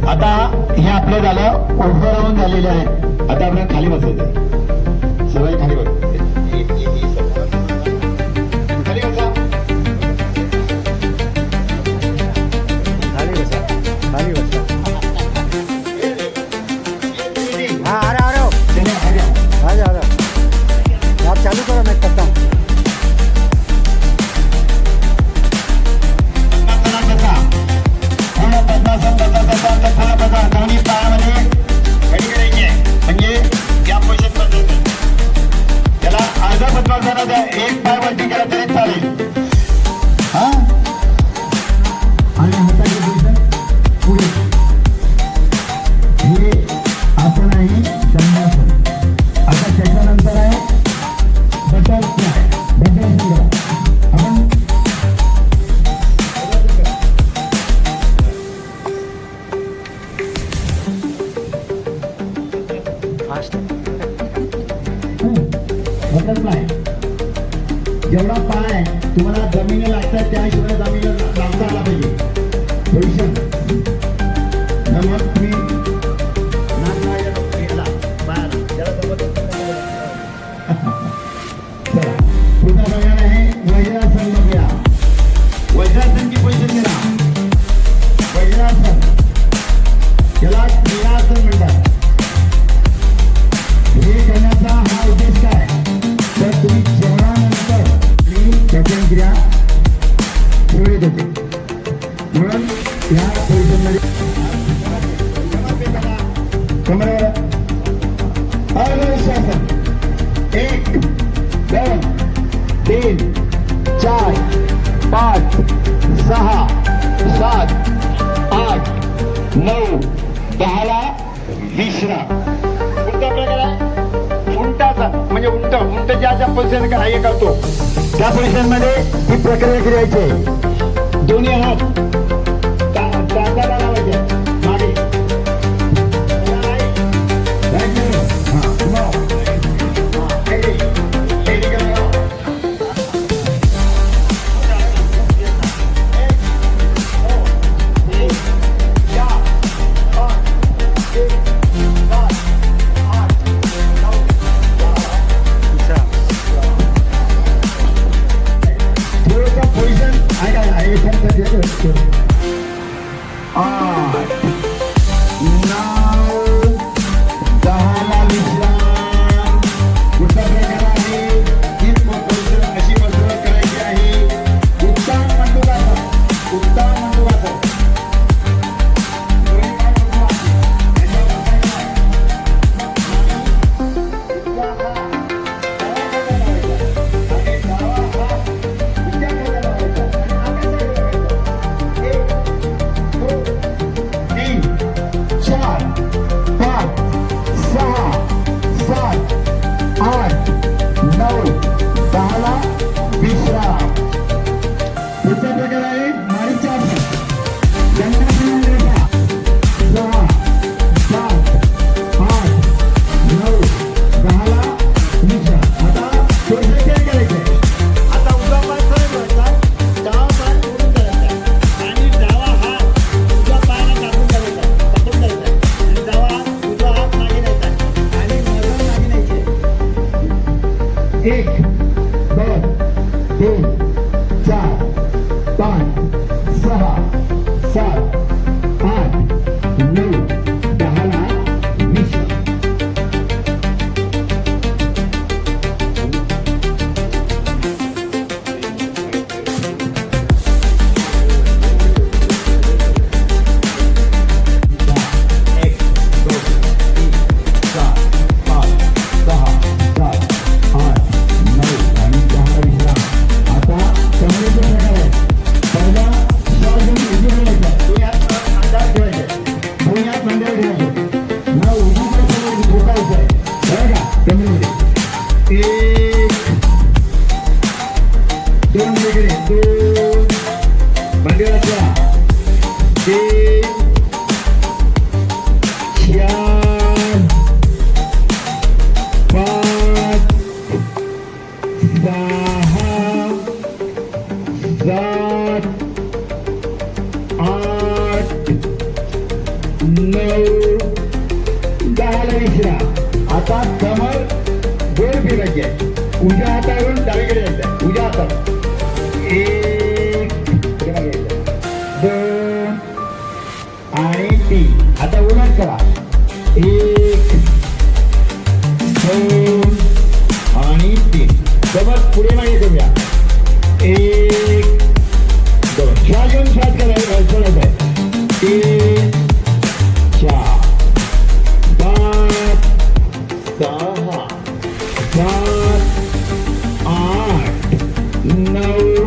आता हे आपलं झालं उभं राहून झालेले आहेत. आता आपण खाली बसायचं, सगळे खाली बस. खाली बसा, खाली बसा, खाली बसा. हाँ आ रहा आ जाओ. आप चालू करो, मैं करता हूँ. दोन्ही पायामध्ये घडी करायची म्हणजे या पोझिशन मध्ये त्याला अर्धा पद्मासनाचा द्या. एक पाय वरती केला तरी चालेल. हा, आणि हाताची पोझिशन पुढे. हे आपण आहे दंडासन. आता त्याच्यानंतर आहे बटरफ्लाय. बटरफ्लाय आपण बटरफ्लाय. जेवढा पाय तुम्हाला जमिनी लागतात त्याशिवाय जमिनीला लागता आला पाहिजे. पोझिशन मग तुम्ही पुढचा प्रकार आहे वज्रासन. बघूया वज्रासनची पोझिशन घ्या. वज्रासन याला क्रियासन म्हणतात. हे करण्याचा हा उद्देश काय, तर तुम्ही जेवणानंतर पचन क्रिया सुरळीत होते. म्हणून या पोझिशनमध्ये कमरेवर अनुशासन. 1 2 3 4 5 6 7 8 9 10ला विश्राम. कोणता प्रकार आहे उंटाचा, म्हणजे उंट ज्या ज्या पोझिशन हे करतो त्या पोझिशन मध्ये ही प्रक्रिया करायची. दोन्ही हात टाचाला लावायचे मागे. 1 2 3 4 5 6 7 8 9 10 ला 20. दोन वेगळे दोन मंदिराच्या 3 4 5 6 7 8 9 10 विसरा. आता कमर गोल फिरायची आहे. उजव्या हातावरून डावीकडे जायचं. उजव्या हातात 1 2 आणि 3. आता उलट करा. 1 2 आणि 3. कमर पुढे मागे करूया. 1 2 श्वास घेऊन श्वास करायचा. सोडायचा आहे. 3 4 5 6 7 8 9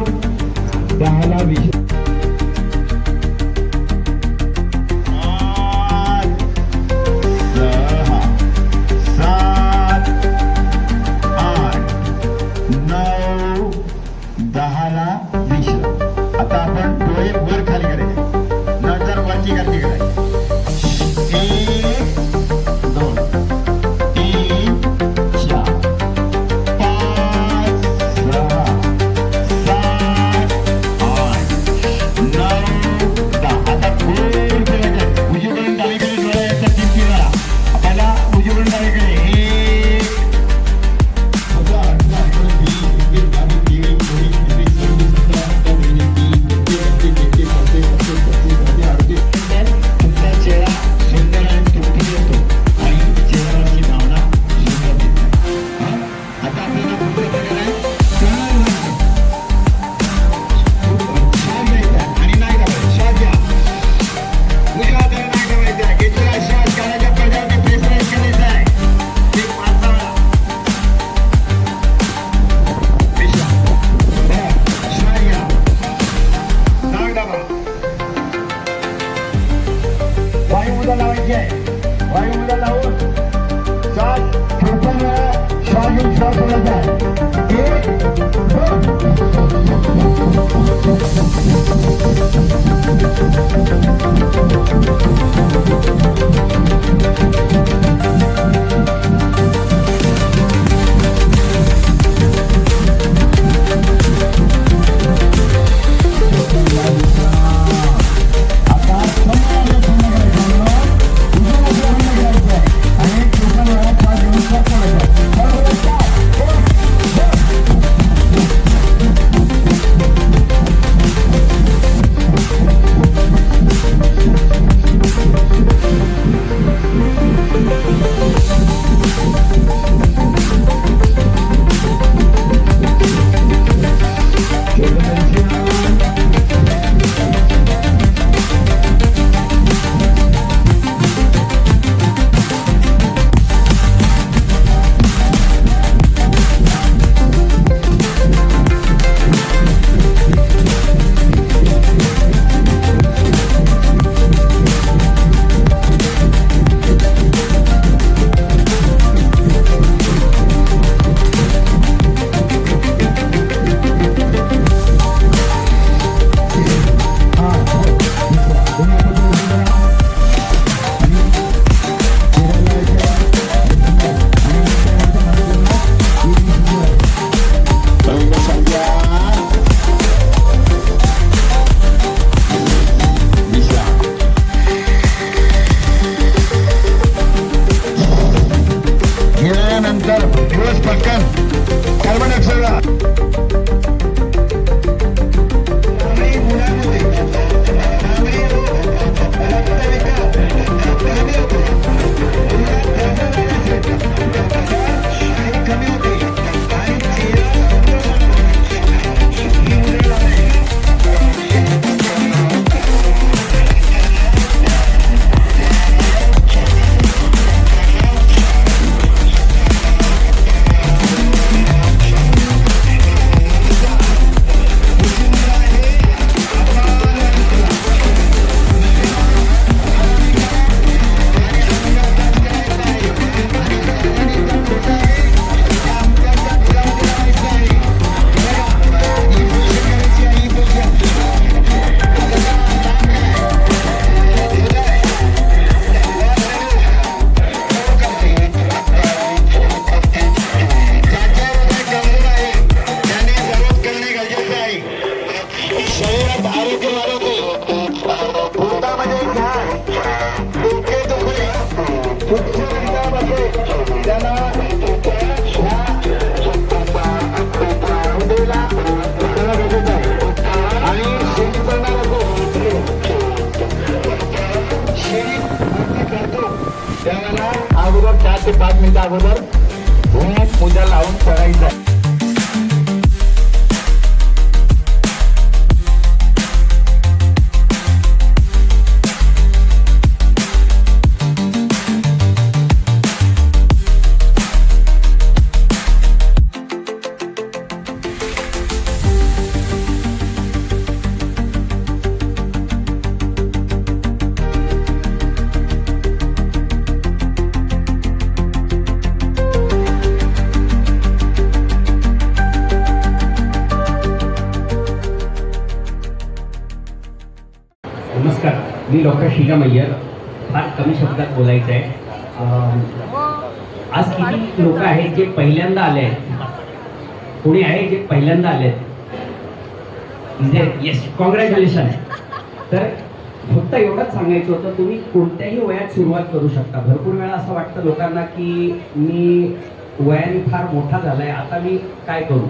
त्याला आणि शेती करणार त्यावेळेला अगोदर 4 ते 5 मिनिटं अगोदर पूजा लावून करायचं. नमस्कार, मी डॉक्टर शीला मय्यर. फार कमी शब्दात बोलायचं आहे. आज किती लोक आहेत जे पहिल्यांदा आले आहेत? कोणी आहे जे पहिल्यांदा आले आहेत? Yes, congratulation. तर फक्त एवढंच सांगायचं होतं, तुम्ही कोणत्याही वयात सुरुवात करू शकता. भरपूर वेळा असं वाटतं लोकांना की मी वयाने फार मोठा झालाय, आता मी काय करू.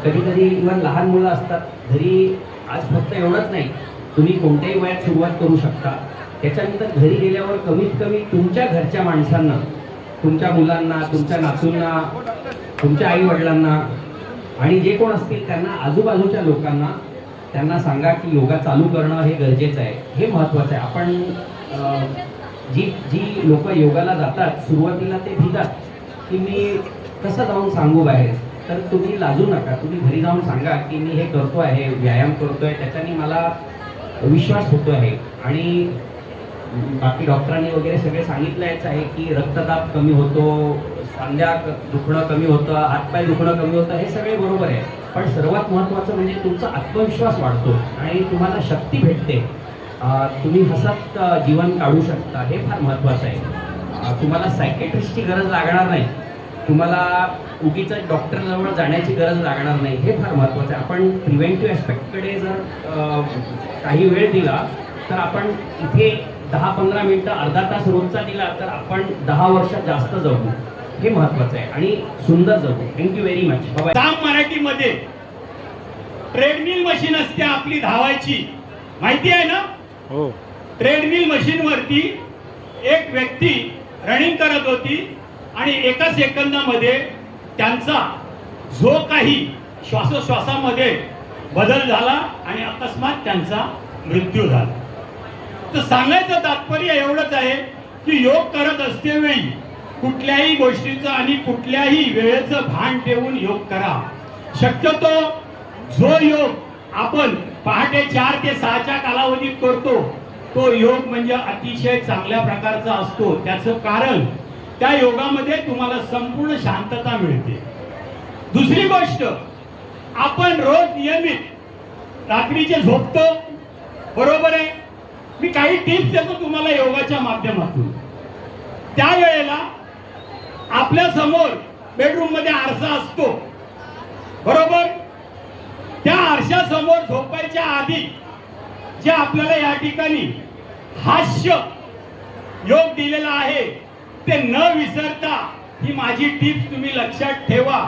कधी कधी इव्हन लहान मुलं असतात घरी. आज फक्त एवढंच नाही, तुम्ही कोणत्याही वयात सुरुवात करू शकता. त्याच्यानंतर घरी गेल्यावर कमीत कमी तुमच्या घरच्या माणसांना, तुमच्या मुलांना, तुमच्या नातूंना, तुमच्या आई वडिलांना आणि जे कोण असतील त्यांना, आजूबाजूच्या लोकांना त्यांना सांगा की योगा चालू करणं हे गरजेचं आहे, हे महत्त्वाचं आहे. आपण जी लोक योगाला जातात सुरुवातीला ते भितात की मी कसं जाऊन सांगू बाहेर. तर तुम्ही लाजू नका, तुम्ही घरी जाऊन सांगा की मी हे करतो आहे, व्यायाम करतोय, त्याच्याने मला विश्वास होतो आहे. आणि बाकी डॉक्टरांनी वगैरे सगळे सांगितलंच आहे की रक्तदाब कमी होतो, सांध्या दुखणं कमी होतं, हातपाय दुखणं कमी होतं, हे सगळे बरोबर आहे. पण सर्वात महत्त्वाचं म्हणजे तुमचा आत्मविश्वास वाढतो आणि तुम्हाला शक्ती भेटते. तुम्ही हसत जीवन काढू शकता, हे फार महत्त्वाचं आहे. तुम्हाला सायकेट्रिस्टची गरज लागणार नाही, तुम्हाला उगीच डॉक्टरजवळ जाण्याची गरज लागणार नाही, हे फार महत्त्वाचं आहे. आपण प्रिव्हेंटिव्ह ॲस्पेक्टकडे जर काही वेळ दिला तर आपण इथे 10-15 मिनिटं, अर्धा तास रोजचा दिला तर आपण 10 वर्षात जास्त जगू, हे महत्त्वाचं आहे आणि सुंदर जगू. Thank you very much. बाय. साम मराठीमध्ये ट्रेडमिल मशीन असते आपली धावायची, माहिती आहे ना? हो. ट्रेडमिल मशीन वरती एक व्यक्ती रनिंग करत होती आणि एका सेकंदामध्ये त्यांचा जो काही श्वासोश्वासामध्ये बदल झाला आणि अकस्मात त्यांचा मृत्यू झाला. तर सांगायचं तात्पर्य एवढंच आहे की योग करत असतेवेळी कुठल्याही गोष्टीचं आणि कुठल्याही वेळेचं भान ठेवून योग करा. शक्यतो जो योग आपण पहाटे 4 ते 6च्या कालावधीत करतो तो योग म्हणजे अतिशय चांगल्या प्रकारचा असतो. त्याचं कारण त्या योगामध्ये तुम्हाला संपूर्ण शांतता मिळते. दुसरी गोष्ट, आपण रोज नियमित रात्रीचे झोपतो, बरोबर आहे. मी काही टिप्स देतो तुम्हाला योगाच्या माध्यमातून. त्यावेळेला आपल्या समोर बेडरूम मध्ये आरसा असतो, बरोबर. त्या आरशासमोर झोपायच्या आधी जे आपल्याला या ठिकाणी हास्य योग दिलेला आहे ते न विसरता, ही माझी टिप्स तुम्ही लक्षात ठेवा.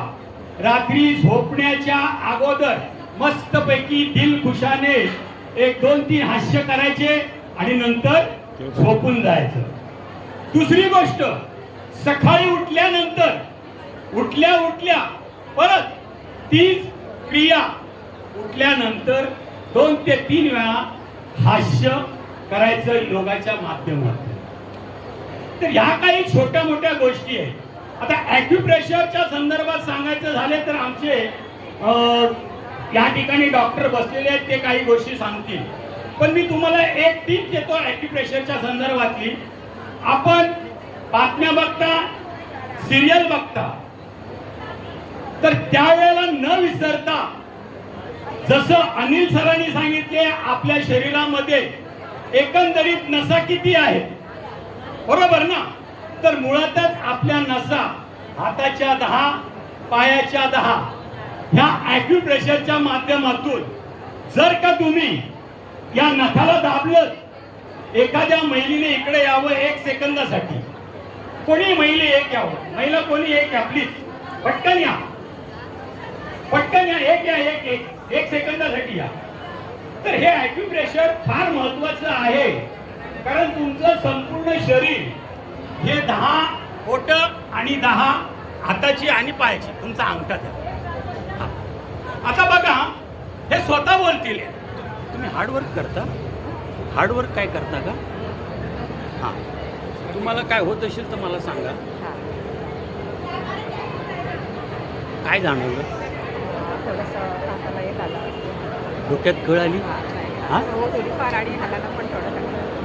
रात्री झोपण्याच्या अगोदर मस्तपैकी दिलखुशाने 1-2-3 हास्य करायचे आणि नंतर झोपून जायचं. दुसरी गोष्ट, सकाळी उठल्यानंतर उठल्या परत तीच क्रिया उठल्यानंतर 2 ते 3 वेळा हास्य करायचं योगाच्या माध्यमातून. तर ह्या काही छोट्या मोठ्या गोष्टी आहेत. आता ॲक्युप्रेशरच्या संदर्भात सांगायचं झाले तर आमचे या ठिकाणी डॉक्टर बसलेले आहेत, ते काही गोष्टी सांगतील. पण मी तुम्हाला एक टीप देतो ॲक्युप्रेशरच्या संदर्भातली. आपण बातम्या बघता, सिरियल बघता, तर त्यावेळेला न विसरता, जसं अनिल सरांनी सांगितले, आपल्या शरीरामध्ये एकंदरीत नसा किती आहे, बरोबर ना? तर मुळातच आपल्या नसा हाताच्या 10, पायाच्या 10 ह्या ॲक्युप्रेशरच्या माध्यमातून जर का तुम्ही या नखाला दाबलं, एखाद्या महिलेने इकडे यावं 1 सेकंदासाठी, कोणी महिला एक यावं, महिला कोणी एक या प्लीज, पटकन या, पटकन या, एक सेकंदासाठी या. तर हे ॲक्युप्रेशर फार महत्वाचं आहे, कारण तुमचं संपूर्ण शरीर हे 10 बोट आणि 10 हाताची आणि पायाची, तुमचा अंगठा द्या. आता बघा, हे स्वतः बोलतील. तुम्ही हार्डवर्क करता? हार्डवर्क काय करता का? हां, तुम्हाला काय होत असेल तर मला सांगा. काय जाणवलं? डोक्यात कळ आली? हां,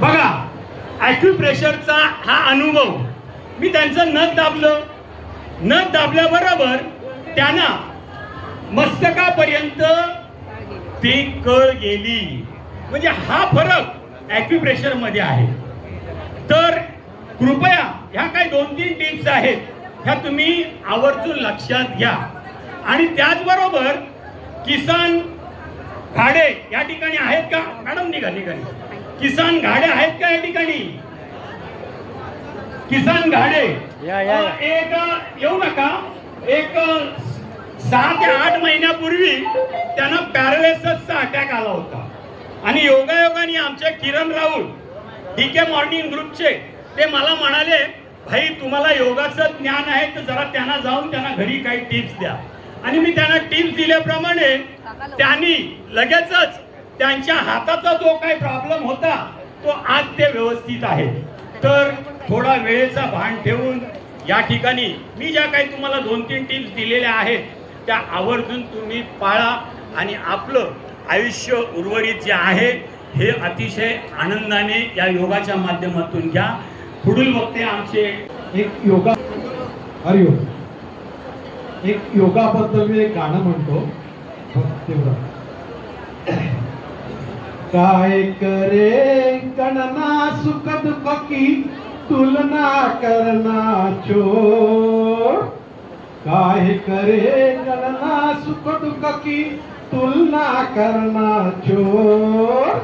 बघा, ॲक्युप्रेशरचा हा अनुभव, मी त्यांचं नख दाबलं, नख दाबल्याबरोबर त्यांना मस्तकापर्यंत ती कळ गेली. म्हणजे हा फरक ॲक्युप्रेशर मध्ये आहे. तर कृपया ह्या काही 2-3 टिप्स आहेत, ह्या तुम्ही आवर्जून लक्षात घ्या. आणि त्याचबरोबर किसान घाडे या ठिकाणी आहेत का मॅडम? निघा. किसान घाडे आहेत का या ठिकाणी? किसान घाडे एक येऊ नका. एक 6 ते 8 महिन्यापूर्वी त्यांना पॅरालिसिसचा अटॅक आला होता. आणि योगायोगाने आमचे किरण राहुल DK मॉर्निंग ग्रुपचे ते मला म्हणाले, भाई तुम्हाला योगाचं ज्ञान आहे तर जरा त्यांना जाऊन त्यांना घरी काही टिप्स द्या. आणि मी त्यांना टिप्स दिल्याप्रमाणे त्यांनी लगेचच त्यांच्या हाताचा जो काही प्रॉब्लेम होता तो आज ते व्यवस्थित आहे. तर थोडा वेळेचा भान ठेवून या ठिकाणी मी ज्या काही तुम्हाला 2-3 टिप्स दिलेल्या आहेत त्या आवर्जून तुम्ही पाळा आणि आपलं आयुष्य उर्वरित जे आहे हे अतिशय आनंदाने या योगाच्या माध्यमातून घ्या. पुढील वक्ते आमचे एक योगा हरिओम एक योगाबद्दल मी एक गाणं म्हणतो. काय करे गणना सुख दुख की तुलना करना छोड़. काय करे गणना सुख दुख की तुलना करना छोड़.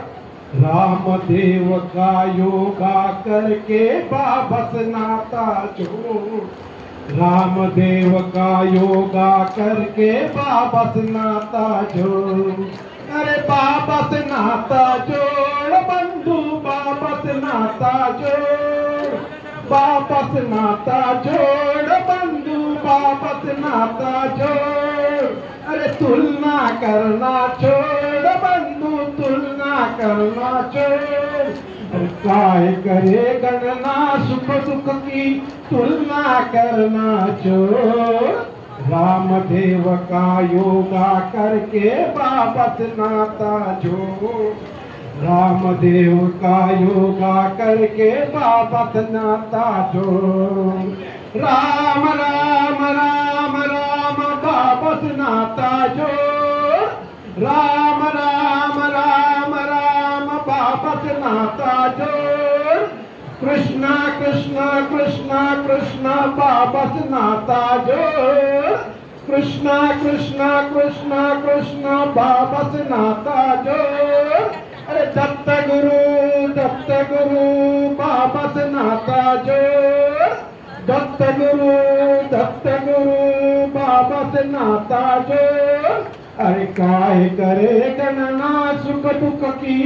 रामदेव का योगा करके बाबस नाता जोड़. रामदेव का योगा करके बाबस नाता जोड़. अरे बाबस नाता जोड़ बंधु बाबस नाता जोड़. बाबस नाता जोड़ बंधु बाबस नाता जोड़. अरे तुलना करना छोड़ बंधु तुलना करना छोड़. काय करे गणना सुख दुख की तुलना करना छोड़. रामदेव का योगा करके बाबस नाता जोड़. रामदेव का योगा करके बाबस नाता जोड़. राम राम राम राम बाबस नाता जोड़. राम राम राम राम बाबस नाता जोड़. कृष्णा कृष्णा कृष्णा कृष्णा बाबस नाता जोड़. कृष्णा कृष्णा कृष्णा कृष्णा बाबस नाता जोड़. अरे दत्त गुरु बाबस नाता जोड़. दत्त गुरु बाबस नाता जोड़. अरे काय करे गणना सुख दुख की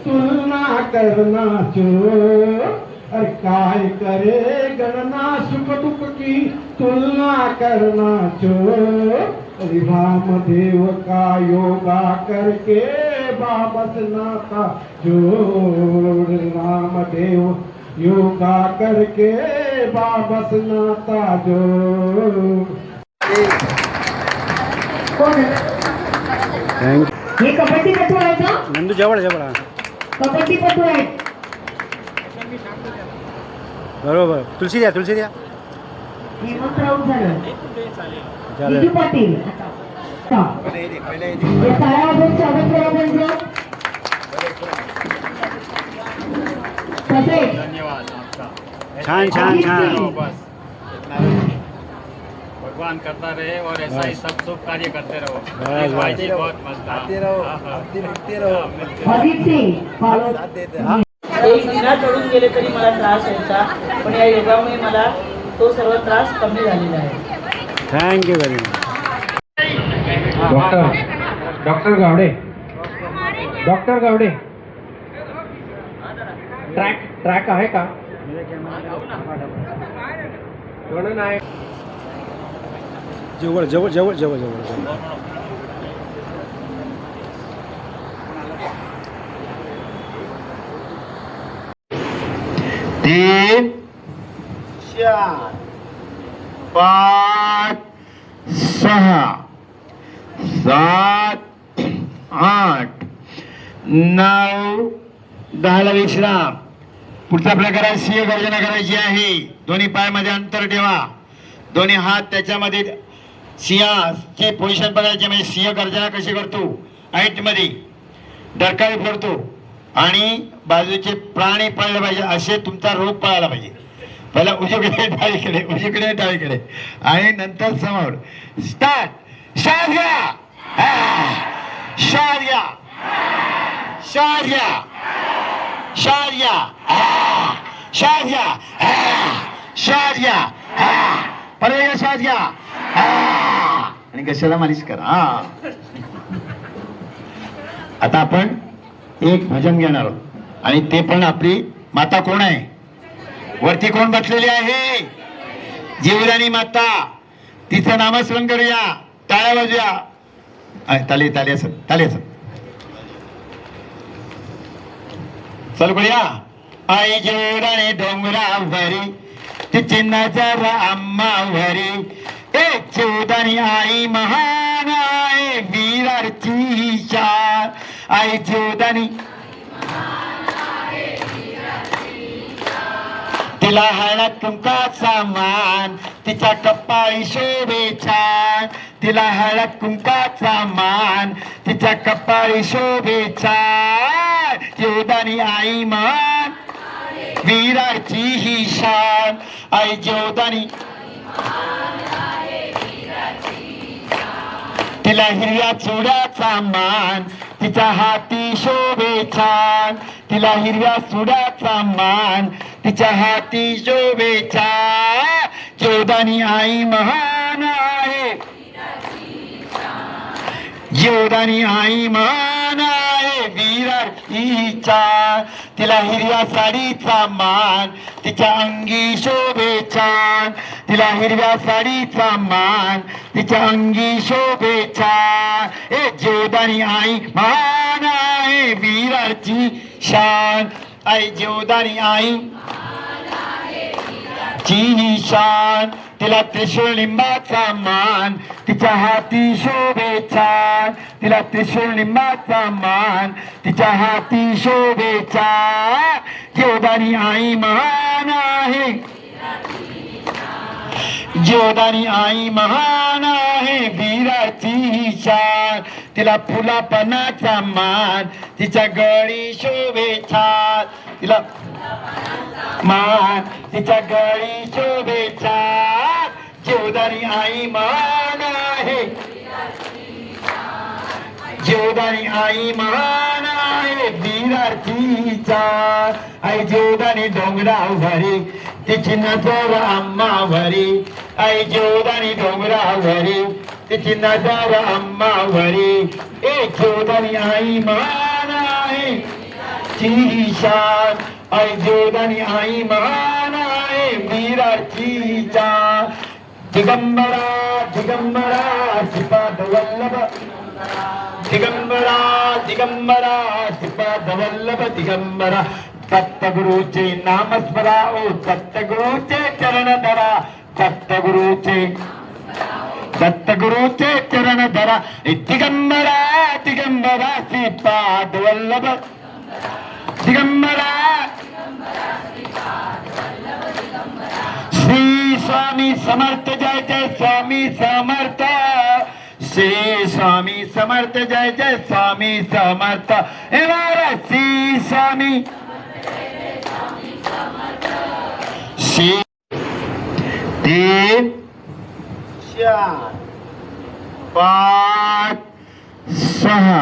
तुलना करना छोड़. अरे काय करे गणना सुख दुख की तुलना करना छोड़. अरे रामदेव का योगा करके बाबस नाता जोड़. रामदेव योगा करके बाबस नाता जोड़. हे कबड्डीपटू आहे का? नंदू जवळ कबड्डीपटू आहे. बरोबर. तुलसी द्या हेमंत राऊत झालं. विजू पाटील. हे पायावरून स्वागत करा त्यांचं. तसेच छान. भगवान करता रहे और ऐसा ही सब शुभ कार्य करते रहो. बस. भाई जी बहुत मस्त. अजित सिंग. एक दिना चढून गेले तरी मला त्रास व्हायचा, पण या योगामुळे मला तो सर्व त्रास कमी झालेला आहे. Thank you very much. Doctor Gawade, doctor Gawade, track आहे का? आहे. जवळ जवळ जवळ जवळ जवळ. 3 4 5 6 7 8 9 10 विश्राम. पुढचा प्रकार आहे सिंह गर्जना करायची आहे. दोन्ही पायामध्ये अंतर ठेवा, दोन्ही हात त्याच्यामध्ये सिंहाची पोझिशन बघायची. म्हणजे सिंह गर्जना कशी करतो, हाईट मध्ये डरकाळी फोडतो आणि बाजूचे प्राणी पळले पाहिजे, असे तुमचा रोग पळायला पाहिजे. पहिला उजवीकडे डावीकडे, उजवीकडे डावीकडे आणि नंतर समोर. स्टार्ट. श्वास घ्या, श्वास घ्या, श्वास घ्या, श्वास घ्या, श्वास घ्या, श्वास घ्या, परत श्वास घ्या आणि घशाला मालिश करा. आता आपण एक भजन घेणार आहोत आणि ते पण आपली माता कोण आहे, वरती कोण बसलेली आहे, जीवदानी माता. तिचं नामस्मरण करूया, टाळ्या वाजूया. ताली ताली असं, ताली असं चालू करूया. आई जीवदानी डोंगरावरी तिची नजर आम्हावरी. ए जीवदानी आई महान आहे, वीराची शान. आई जीवदानी तिला हळद कुंकाचा मान, तिच्या कपाळी शोभे छान. तिला हळद कुंकाचा मान, तिच्या कपाळी शोभे छान. जीवदानी आई मान, वीराची ही शान. आई जीवदानी तिला हिरव्या चुड्याचा मान, तिच्या हाती शोभे छान. तिला हिरव्या चुड्याचा मान, तिच्या हाती शोभे छान. जीवदानी आई महान आहे, जीवदानी आई महान आहे, वीराची शान. तिला हिरव्या साडीचा मान, तिच्या अंगी शोभे छान. तिला हिरव्या साडीचा मान, तिच्या अंगी शोभे छान. ए जीवदानी आई महान आहे, वीराची शान. आई जीवदानी आई ची शान. तिला त्रिशूळ लिंबाचा मान, तिच्या हाती शोभे छान. तिला त्रिशूळ लिंबाचा मान, तिच्या हाती शोभे छान. जीवदानी आई महान आहे, जीवदानी आई महान आहे, वीराची शान. तिला फुलापणाचा मान, तिच्या गळी शोभे छान. तिला मान, तिच्या गळी शोभे छान. जीवदानी आई महान आहे, जीवदानी आई महान आहे, वीराची शान. आई जीवदानी डोंगरावरी तिची नजर आम्हावरी. आई जीवदानी डोंगरावरी तिची नजर आम्हावरी. ए जीवदानी आई महान आहे, ची शान. आई जीवदानी आई महान आहे, वीराची शान. दिगंबरा दिगंबरा श्रीपाद वल्लभ, दिगंबरा दिगंबरा श्रीपाद वल्लभ दिगंबरा. सत्तगुरूचे नामस्मरा, ओ सत्तगुरूचे चरण धरा, सत्तगुरूचे सत्तगुरूचे चरण धरा. दिगंबरा दिगंबरा श्रीपाद वल्लभ दिगंबरा. श्री स्वामी समर्थ जय जय स्वामी समर्थ. श्री स्वामी समर्थ जय जय स्वामी समर्थ. हे महाराज श्री स्वामी श्री. 3 4 5 6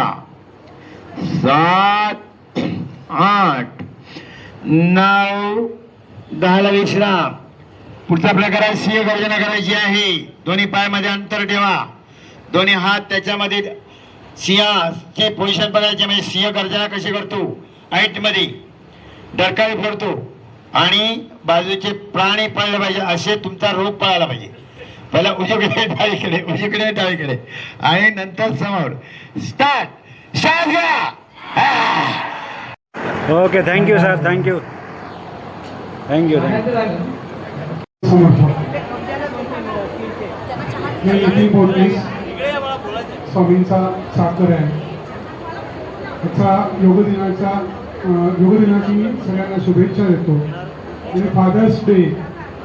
7 8 9 10 विश्राम. पुढचा प्रकार आहे सिंह गर्जना करायची आहे. दोन्ही पायामध्ये अंतर ठेवा. दोन्ही हात त्याच्यामध्ये सिंहाची पोझिशन बघायची. म्हणजे सिंह गर्जना कशी करतो, हाईट मध्ये डरकाळी फोडतो आणि बाजूचे प्राणी पळले पाहिजे, असे तुमचा रोग पळायला पाहिजे. पहिला उजवीकडे डावीकडे, उजवीकडे डावीकडे आणि नंतर समोर. स्टार्ट. श्वास घ्या. Okay, thank you sir, thank you thank you मी नितीन बोलतेस, स्वामींचा साखर आहे. याचा योग दिनाची मी सगळ्यांना शुभेच्छा देतो. आणि फादर्स डे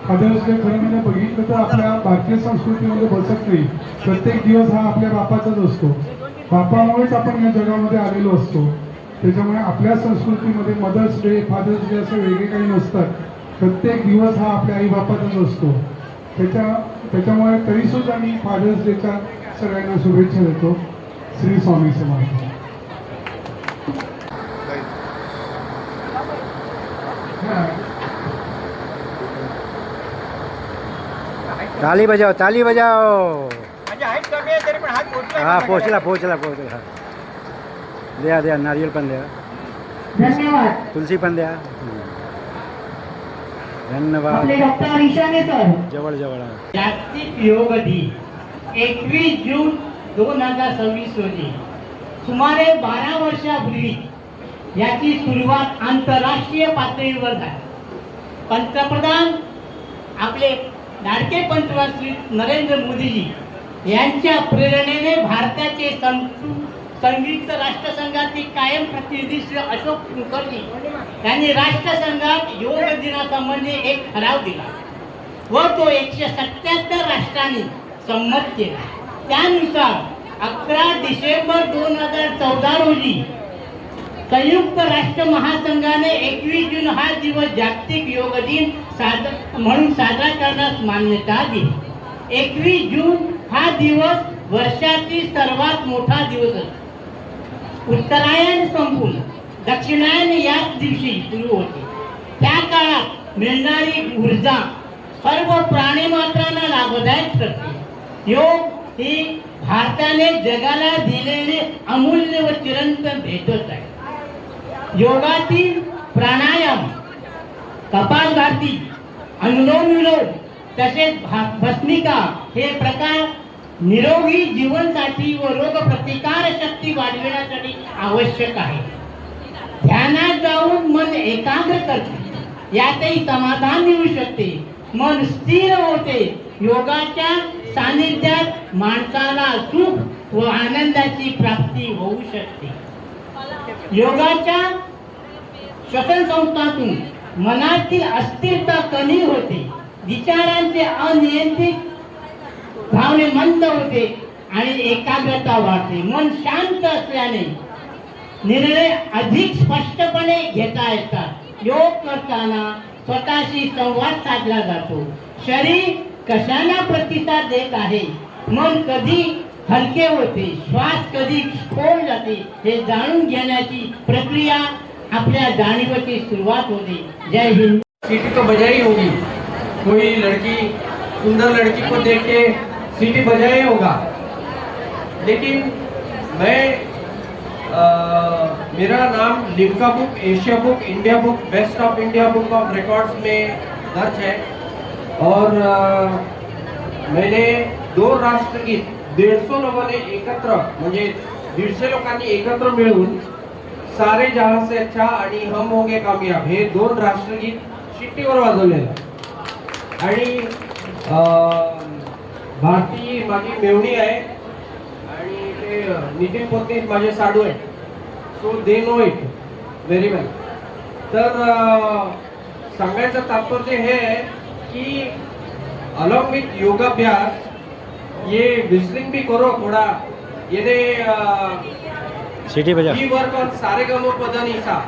खरं म्हणजे बघितलं तर आपल्या भारतीय संस्कृतीमध्ये बसत नाही. प्रत्येक दिवस हा आपल्या बापाचाच असतो. बापामुळेच आपण या जगामध्ये आलेलो असतो. त्याच्यामुळे आपल्या संस्कृतीमध्ये मदर्स डे, फादर्स डे असं वेगळे काही नसतात. प्रत्येक दिवस हा आपल्या आई बापाचाच असतो. त्याच्यामुळे तरीसुद्धा मी फादर्स डेच्या सगळ्यांना शुभेच्छा देतो. श्री स्वामी समर्थ. ताली बजाव, ताली बजाव. माझी हाईट कमी आहे तरी पण हात पोहोचला. हा, पोचला. द्या नारियल पण द्या, धन्यवाद. तुलसी पण द्या. धन्यवाद. आपले डॉक्टर ईशाने सर. जवळ जागतिक योग दिन 21 जून 2026 रोजी सुमारे 12 वर्षापूर्वी याची सुरुवात आंतरराष्ट्रीय पातळीवर झाली. पंतप्रधान आपले लाडके पंतप्रधान श्री नरेंद्र मोदीजी यांच्या प्रेरणेने भारताचे संयुक्त राष्ट्रसंघाचे कायम प्रतिनिधी श्री अशोक मुखर्जी यांनी राष्ट्रसंघात योग दिनासंबंधी एक ठराव दिला व तो 177 राष्ट्रांनी संमत केला. त्यानुसार 11 डिसेंबर 2014 रोजी संयुक्त राष्ट्र महासंघाने 21 जून हा दिवस जागतिक योग दिन म्हणून साजरा करण्यास मान्यता दिली. 21 जून हा दिवस वर्षातील सर्वात मोठा दिवस असतो. उत्तरायण संपून दक्षिणायन याच दिवशी सुरू होते. त्या काळात मिळणारी ऊर्जा सर्व प्राणीमात्रांना लाभदायक ठरते. योग ही भारताने जगाला दिलेली अमूल्य व चिरंतन भेटच आहे. योगातील प्राणायाम, कपालभाती, अनुलोम विलोम तसेच भस्मिका हे प्रकार निरोगी जीवनासाठी व रोग प्रतिकार शक्ती वाढविण्यासाठी आवश्यक आहे. ध्यानात जाऊन मन एकाग्र करते, यातही समाधान मिळू शकते, मन स्थिर होते. योगाच्या सानिध्यात माणसाला सुख व आनंदाची प्राप्ती होऊ शकते. योगाच्या श्वसन संस्थातून मनातील अस्थिरता कमी होते, विचारांचे अनियंत्रित भावने मंद होते आणि एकाग्रता वाढते. मन शांत असल्याने निर्णय अधिक स्पष्टपणे घेता येतात. योग करताना स्वतःशी संवाद साधला जातो. शरीर कशाला प्रतिसाद देत आहे, मन कधी हलके होते, श्वास कधी खोल जाते हे जाणून घेण्याची प्रक्रिया आपल्या जाणीवेची सुरुवात होते. जय हिंद. सीटी तो बजाई होगी. कोई लड़की सुंदर लड़की को देख के सीटी बजाया होगा, लेकिन मैं मेरा नाम Limca book, Asia book, India book, best of India book of records में दर्ज है. और मैंने 2 राष्ट्रगीत 150 लोकांनी एकत्र म्हणजे 150 लोकांनी एकत्र मिळून सारे जहां से अच्छा आणि हम होंगे कामयाब हे 2 राष्ट्रगीत शिट्टीवर वाजवलेलं. आणि भारती माझी मेवणी आहे आणि ते नितीन पोतनीस माझे साडू आहे. So they know it very well. तर सांगायचं तात्पर्य हे आहे की अलॉन्ग विथ योगाभ्यास ये विस्लिंग भी करो थोड़ा. ये सिटी बजा. ही वर्क ऑन सारेगमपधनिसा.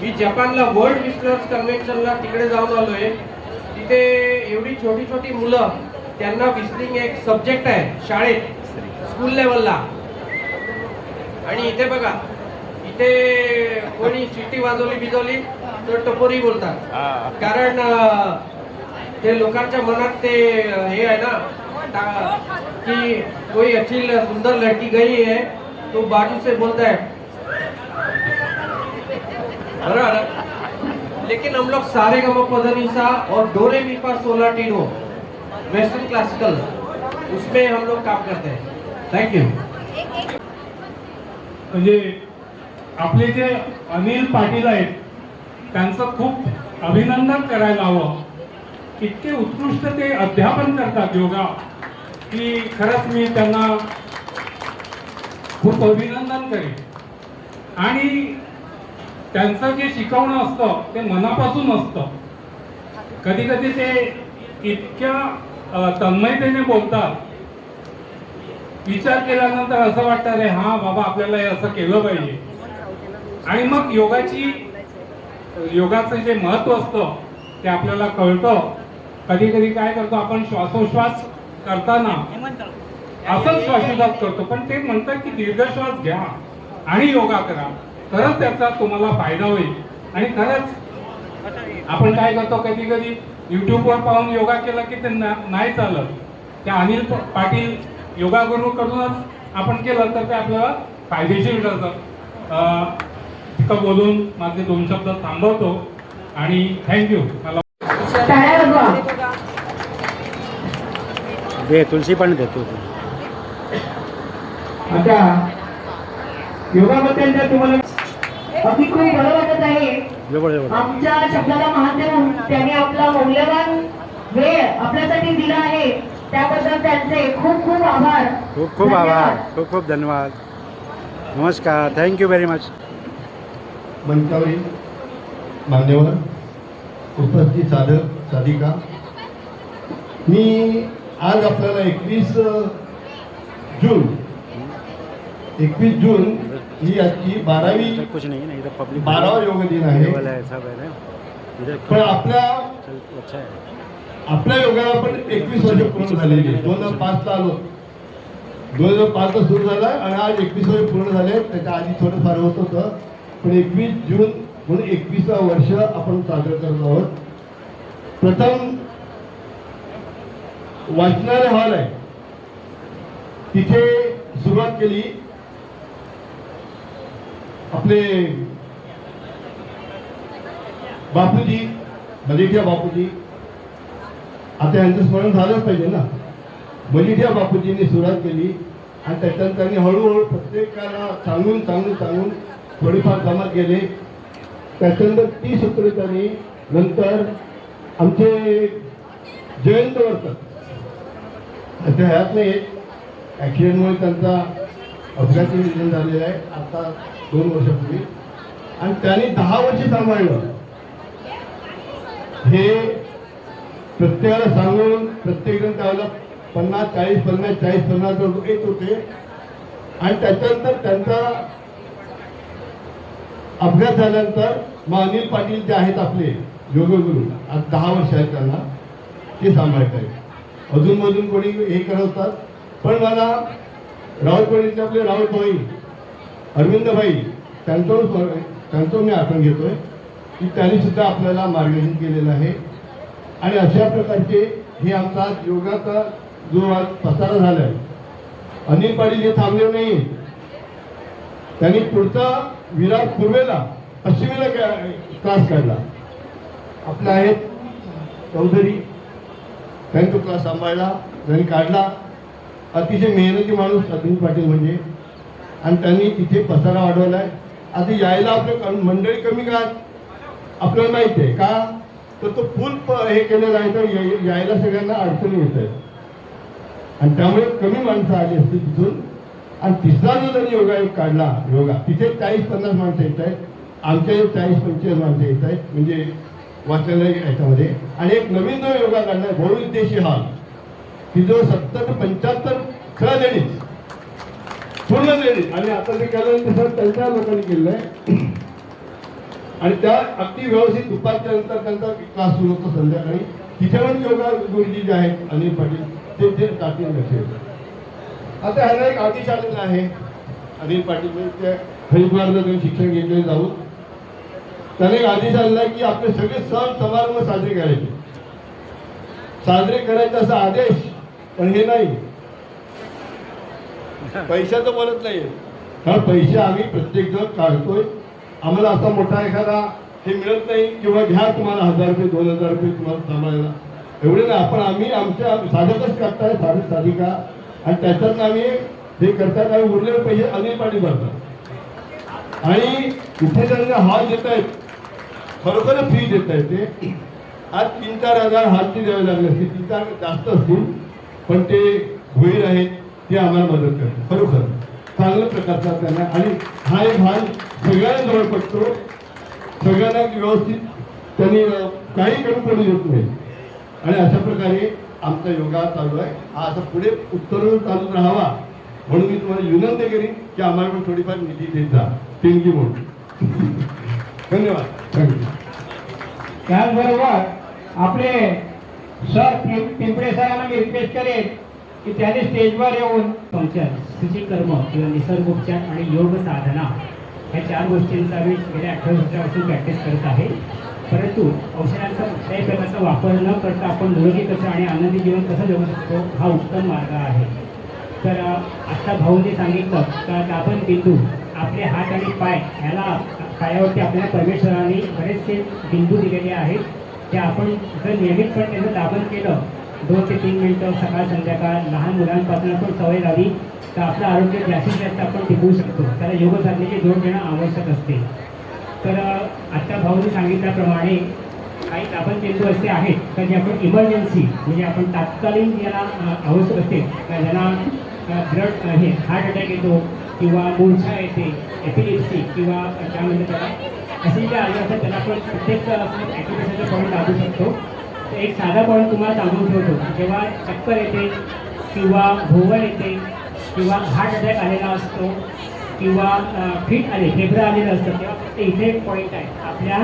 मी जपानला वर्ल्ड विस्लर्स कन्व्हेन्शनला तिकडे जाऊन आलोय. तिथे एवढी छोटी छोटी मुलं, त्यांना विस्लिंग एक सब्जेक्ट आहे शाळेत, स्कूल लेवलला. आणि इथे बघा, इथे कोणी शिट्टी वाजवली बिजवली तर टपोरी बोलतात. कारण ते लोकांच्या मनात ते हे आहे ना कि कोई अच्छी सुंदर लड़की गई है तो बाजू से बोलता है बराबर। लेकिन हम लोग सारे गम पदनिसा और डोरे मी फा सोला टीनो वेस्टर्न क्लासिकल उसमें हम लोग काम करते हैं। Thank you. म्हणजे आपले जे अनिल पाटील आहेत त्यांचं खूप अभिनंदन करायला हवं. इतके उत्कृष्ट ते अध्यापन करतात योगा की खरंच मी त्यांना खूप अभिनंदन करेन. आणि त्यांचं जे शिकवणं असतं ते मनापासून असतं. कधी कधी ते इतक्या तन्मयतेने बोलतात, विचार केल्यानंतर असं वाटतं अरे हा बाबा आपल्याला हे असं केलं पाहिजे. आणि मग योगाचं जे महत्व असतं ते आपल्याला कळतं. कधी कधी काय करतो आपण श्वासोश्वास करताना असंच श्वासोश्वास करतो, पण ते म्हणतात की दीर्घ श्वास घ्या आणि योगा करा, तरच त्याचा तुम्हाला फायदा होईल. आणि खरंच आपण काय करतो कधी कधी युट्यूबवर पाहून योगा केला की ते नाही चालत. त्या अनिल पाटील योगा गुरु कडूनच आपण केलं तर ते आपल्याला फायदेशीर ठरतं. इतकं बोलून माझे 2 शब्द थांबवतो आणि थँक्यू. मला टाळ्या वाजवा. दे तुलसी पण देतो. आता योगाबद्दल जर तुम्हाला अगदी खूप बरं वाटत आहे. जवळ जवळ आमच्या शब्दाला मान देऊन त्याने आपला मौल्यवान वेळ आपल्यासाठी दिला आहे, त्याबद्दल त्यांचे खूप खूप आभार. खूप खूप आभार. खूप खूप धन्यवाद. नमस्कार. Thank you very much. मंचावरील मान्यवर, उपस्थित साधक साधिका, मी आज आपल्याला 21 जून ही आजची 12वी कुछ नहीं है ना इधर पब्लिक 12वा योग दिन आहे. सब है ना इधर पण आपल्या अच्छा है. आपल्या योगाला पण 21 वर्ष पूर्ण झालेली आहे. 2005 ला आलो, 2005 ला सुरू झाला आणि आज 21 वर्ष पूर्ण झाले. त्याच्या आधी थोडंफार होत होतं, पण 21 जून म्हणून 21वा वर्ष आपण साजरं करत आहोत. प्रथम वाचनालय हॉल आहे तिथे सुरुवात केली. आपले बापूजी, मलेठिया बापूजी, आता यांचं स्मरण झालंच पाहिजे ना. मलेठिया बापूजींनी सुरुवात केली आणि त्याच्यानंतर त्यांनी हळूहळू प्रत्येकाला सांगून थोडीफार जमा केले. त्याच्यानंतर 30 सूत्र त्यांनी, नंतर आमचे जयंत वर्कर, आता ह्यात नाही ॲक्सिडेंटमुळे त्यांचा अपघाती निधन झालेलं आहे आता 2 वर्षापूर्वी, आणि त्यांनी 10 वर्ष सांभाळलं. हे प्रत्येकाला सांगून प्रत्येकजण त्यावेळेला 50-40 लोक येत होते. आणि त्याच्यानंतर त्यांचा अपघात झाल्यानंतर मग अनिल पाटील जे आहेत आपले योगगुरू, आज 10 वर्ष आहेत त्यांना, ते सांभाळत आहेत. अजूनमधून कोणी हे करवतात. पण मला राऊतवाडीतले आपले राऊतभाई, अरविंदभाई, त्यांचं मी आठवण घेतोय की त्यांनी सुद्धा आपल्याला मार्गदर्शन केलेलं आहे. आणि अशा प्रकारचे हे आमचा योगाचा जो आज पसारा झाला आहे. अनिल पाटील हे थांबले नाही, त्यांनी पुढचा विरार पूर्वेला पश्चिमेला क्लास काढला. आपले आहेत चौधरी, त्यांनी तो क्लास सांभाळला, त्यांनी काढला. अतिशय मेहनती माणूस अनिल पाटील म्हणजे, आणि त्यांनी तिथे पसारा वाढवला आहे. आता यायला आपलं मंडळी कमी का आपल्याला माहिती आहे का, तर तो पूल हे केलेला आहे तर यायला सगळ्यांना अडचणी येत आहेत आणि त्यामुळे कमी माणसं आली असते तिथून. आणि तिसरा जो जरी योगा एक काढला तिथे 40-50 माणसं येत आहेत. आमच्या 40-25 माणसं येत आहेत म्हणजे वाचनालय याच्यामध्ये. आणि एक नवीन जो योगा काढला आहे बहुउद्देशीय हॉल, तिथं 70 ते 75 खरं लेडीज, पूर्ण लेडीज. आणि आता ते केलं तसं त्यांच्या लोकांनी केलेलं आहे. आणि त्या अगदी व्यवस्थित दुपारच्या नंतर त्यांचा क्लास सुरू होतो संध्याकाळी. तिथे पण योगा गुरुजी जे आहेत अनिल पाटील ते टाकीन लक्ष येतात. आता ह्याला एक आदेश आलेला आहे अनिल पाटील, त्या हरिद्वारला त्यांनी शिक्षण घेतले जाऊन त्याने एक आदेश आलेला आहे की आपले सगळे सण समारंभ साजरे करायचे. साजरे करायचा असा आदेश, पण हे नाही, पैशाचं बोलत नाही. कारण पैसे आम्ही प्रत्येक जण काढतोय. आम्हाला असा मोठा एखादा हे मिळत नाही किंवा घ्या तुम्हाला 1000 रुपये 2000 रुपये तुम्हाला सांभाळायला, एवढे नाही. आपण आम्ही आमच्या साधकच करताय, साधक साधिका, आणि त्याच्यात आम्ही हे करतात आणि उरलेले पैसे अनिल पाटील भरतात. आणि इथे त्यांना हॉल देत आहेत, खरोखर फी देत आहेत ते. आज 3-4 हजार हॉलची द्यावे लागले असतील, 3-4 जास्त असतील, पण ते होईल आहेत, ते आम्हाला मदत करतात. खरोखर चांगल्या प्रकारचा त्यांना. आणि हा एक हॉल सगळ्यांना जवळ पडतो, सगळ्यांना व्यवस्थित त्यांनी काही कमी पडू देत नाही. आणि अशा प्रकारे आमचा योगा चालू आहे. हा असं पुढे उत्तरोत्तर चालू राहावा म्हणून मी तुम्हाला विनंती करीन की आम्हाला पण थोडीफार निधी देत जा, देणगी म्हणून. धन्यवाद. थँक्यू. त्याचबरोबर आपले सर पिंपळे सरांना मी रिक्वेस्ट करेन की त्यांनी स्टेजवर येऊन तुमच्या शुचिकर्म किंवा निसर्गोपचार आणि योग साधना ह्या 4 गोष्टींचा मी गेल्या 18 वर्षापासून प्रॅक्टिस करत आहे. परंतु औषधांचा कुठल्याही प्रकारचा वापर न करता आपण निरोगी कसं आणि आनंदी जीवन कसं जगू शकतो हा उत्तम मार्ग आहे. तर आत्ता भाऊंनी सांगितलं का दाबन बिंदू आपले हात आणि पाय ह्याला पायावरती आपल्याला परमेश्वराने बरेचसे बिंदू दिलेले आहेत. ते आपण जर नियमितपणे त्याचं दाबन केलं 2 ते 3 मिनटं सकाळ संध्याकाळ लहान मुलांपासून आपण सवय लावली तर आपलं आरोग्य जास्तीत जास्त आपण टिकवू शकतो. त्याला योग साधनेची जोड घेणं आवश्यक असते. तर आत्ता भाऊंनी सांगितल्याप्रमाणे काही दाबन बिंदू असे आहेत तर जे आपण इमर्जन्सी म्हणजे आपण तात्कालीन ज्याला आवश्यक असते ज्यांना ब्लड हे हार्ट अटॅक येतो किंवा मूर्छा येते, एपिलिप्सी किंवा त्यामध्ये त्याला असे जे आले असतात त्याला आपण प्रत्येक ॲक्टिव्हिटीचा पॉईंट दाबू शकतो. तर एक साधा पॉईंट तुम्हाला सांगून ठेवतो. जेव्हा चक्कर येते किंवा भोवळ येते किंवा हार्ट अटॅक आलेला असतो किंवा फिट आले फेब्र आलेलं असतं तेव्हा फक्त इथे एक पॉईंट आहे. आपल्या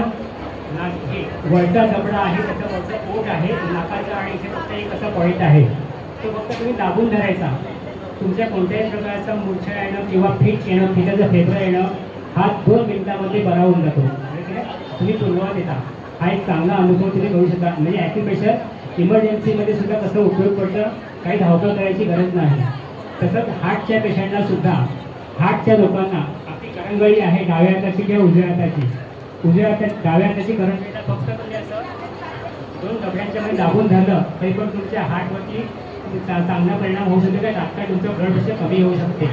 हे वरचा जबडा आहे, त्याचा वरचा पोट आहे, नाकाचा आणि इथे फक्त एक असा पॉईंट आहे. तो फक्त तुम्ही दाबून धरायचा. तुमच्या कोणत्याही प्रकारचा मूर्छा येणं किंवा फिट येणं, फिटाचं फेब्र येणं हा 2 मिनिटामध्ये बरा होऊन जातो. तुम्ही सुरुवात येता हा एक चांगला अनुभव तुम्ही करू शकता. म्हणजे ॲक्युप्रेशर इमर्जन्सीमध्ये सुद्धा कसं उपयोग पडतं, काही धावपळ करायची गरज नाही. तसंच हार्टच्या पेशंटला सुद्धा, हार्टच्या लोकांना आपली करंगळी आहे डाव्या हाताची किंवा उजव्या हाताची, डाव्या हाताची करंगळीला फक्त तुम्ही असं 2 कपड्यांच्या मध्ये दाबून धरलं तरी पण तुमच्या हार्टवरती चांगला परिणाम होऊ शकतो. काय तात्काळ तुमचं ब्लड प्रेशर कमी होऊ शकते.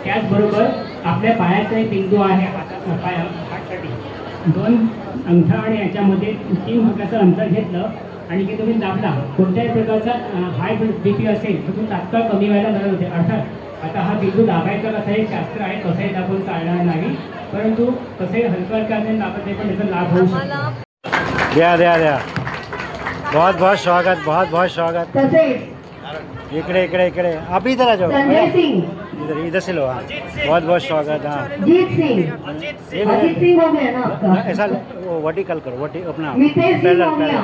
त्याचबरोबर आपल्या पायाचा एक बिंदू आहे हार्टसाठी. 2 अंगठा आणि याच्यामध्ये 3 फुटाचं अंतर घेतलं आणि की तुम्ही दाबला कोणत्याही प्रकारचा हाय BP असेल तर तुम्ही तात्काळ कमी व्हायला मदत होते. अर्थात आता हा बिंदू दाबायचा कसं एक शास्त्र आहे, कसंही दाबून चालणार नाही, परंतु कसंही हलकं दाबत नाही पण त्याचा लाभ होऊ शकतो. द्या बहुत बहुत स्वागत, बहुत बहुत स्वागत. तसेच इकडे आप इधर आ जाओ, संजय सिंग, इधर से लो. हाँ बहुत बहुत स्वागत. हाँ जीत सिंह, अजीत सिंह हो गया ना आपका. ऐसा वो वर्टिकल करो, अपना मितेश जी मोदिया,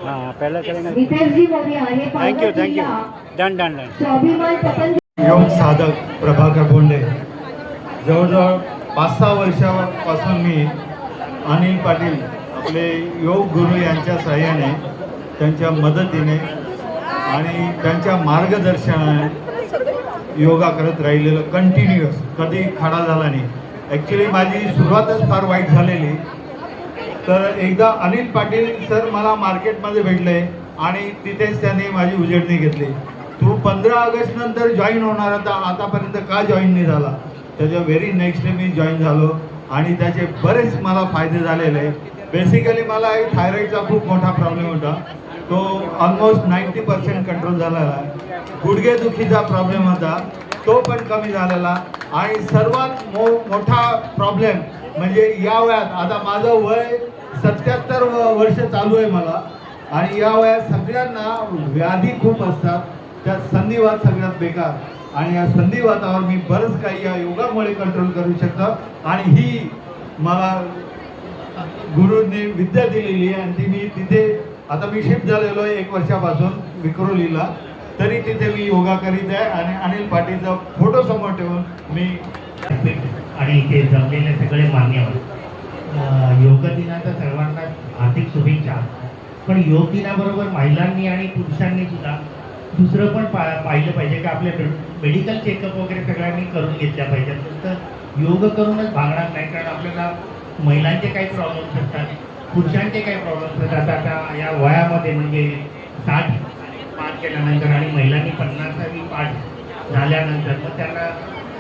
हाँ पहले करेंगे. मितेश जी मोदिया हे थँक्यू पालघर थँक्यू. जिल्हा डन. स्वाभिमान पतंजली योग साधक प्रभाकर बोंडे. जवळजवळ 5-6 वर्षापासून मी अनिल पाटील आपले योग गुरु यांच्या सहाय्याने, त्यांच्या मदतीने आणि त्यांच्या मार्गदर्शनाने योगा करत राहिलेलं कंटिन्युअस, कधी खडा झाला नाही. ॲक्च्युली माझी सुरुवातच फार वाईट झालेली. तर एकदा अनिल पाटील सर मला मार्केटमध्ये भेटले आणि तिथेच त्यांनी माझी उजळणी घेतली. तू 15 ऑगस्ट नंतर जॉईन होणार होता, आतापर्यंत का जॉईन नाही झाला? त्याच्या व्हेरी नेक्स्ट डे मी जॉईन झालो आणि त्याचे बरेच मला फायदे झालेले आहे. बेसिकली मला एक थायरॉईडचा खूप मोठा प्रॉब्लेम होता, तो ऑलमोस्ट 90% कंट्रोल झालेला आहे. गुडघेदुखीचा प्रॉब्लेम होता, तो पण कमी झालेला. आणि सर्वात मोठा प्रॉब्लेम म्हणजे या वयात, आता माझं वय 77 वर्ष चालू आहे मला, आणि या वयात सगळ्यांना व्याधी खूप असतात, त्यात संधिवात सगळ्यात बेकार. आणि या संधिवातावर मी बरंच काही या योगामुळे कंट्रोल करू शकतो. आणि ही मला गुरुंनी विद्या दिलेली आहे आणि ती मी तिथे, आता मी शिफ्ट झालेलो आहे 1 वर्षापासून विक्रोलीला, तरी तिथे मी योगा करीत आहे. आणि अनिल पाटीलचा फोटो समोर ठेवून मी आणि इथे जमलेले सगळे मान्यवर योग दिनाच्या सर्वांना हार्दिक शुभेच्छा. पण योग दिनाबरोबर महिलांनी आणि पुरुषांनी सुद्धा दुसरं पण पाहिलं पाहिजे की आपल्या मेडिकल चेकअप वगैरे सगळ्यांनी करून घेतल्या पाहिजेत. फक्त योग करूनच भागणार नाही, कारण आपल्याला महिलांचे काही प्रॉब्लेम्स असतात, पुरुषांचे काही प्रॉब्लेम्स असतात. आता या वयामध्ये म्हणजे 60 पार केल्यानंतर आणि महिलांनी 50वी पाठ झाल्यानंतर मग त्यांना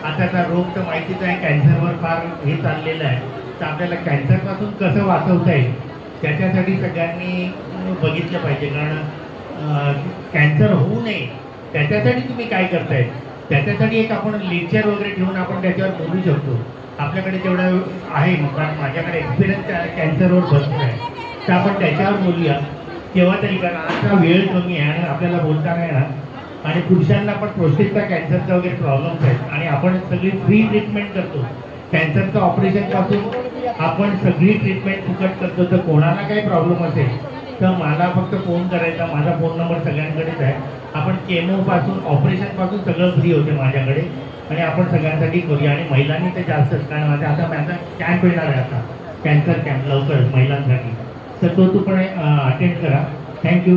आताचा रोग तर माहितीच आहे, कॅन्सरवर फार हे चाललेलं आहे. तर आपल्याला कॅन्सरपासून कसं वाचवता येईल त्याच्यासाठी सगळ्यांनी बघितलं पाहिजे. कारण कॅन्सर होऊ नये त्याच्यासाठी तुम्ही काय करताय, त्याच्यासाठी एक आपण लेक्चर वगैरे ठेवून आपण त्याच्यावर बोलू शकतो. आपल्याकडे तेवढं आहे, कारण माझ्याकडे एक्सपिरियन्स कॅन्सरवर भरपूर आहे, तर आपण त्याच्यावर बोलूया केव्हा तरी. कारण आजचा वेळ कमी आहे आणि आपल्याला बोलता नाही येणार. आणि पुरुषांना पण प्रोस्टेटचा कॅन्सरचा वगैरे प्रॉब्लेम्स आहेत आणि आपण सगळी फ्री ट्रीटमेंट करतो. कॅन्सरचं ऑपरेशनपासून आपण सगळी ट्रीटमेंट फुकट करतो. तर कोणाला काही प्रॉब्लेम असेल तर मला फक्त फोन करायचा, माझा फोन नंबर सगळ्यांकडेच आहे. आपण केमोपासून ऑपरेशनपासून सगळं फ्री होते माझ्याकडे आणि आपण सगळ्यांसाठी करूया. आणि महिलांनी ते जास्तच, कारण आता माझा कॅम्प येणार आहे, आता कॅन्सर कॅम्प लवकरच महिलांसाठी, तर तो पण अटेंड करा. थँक्यू.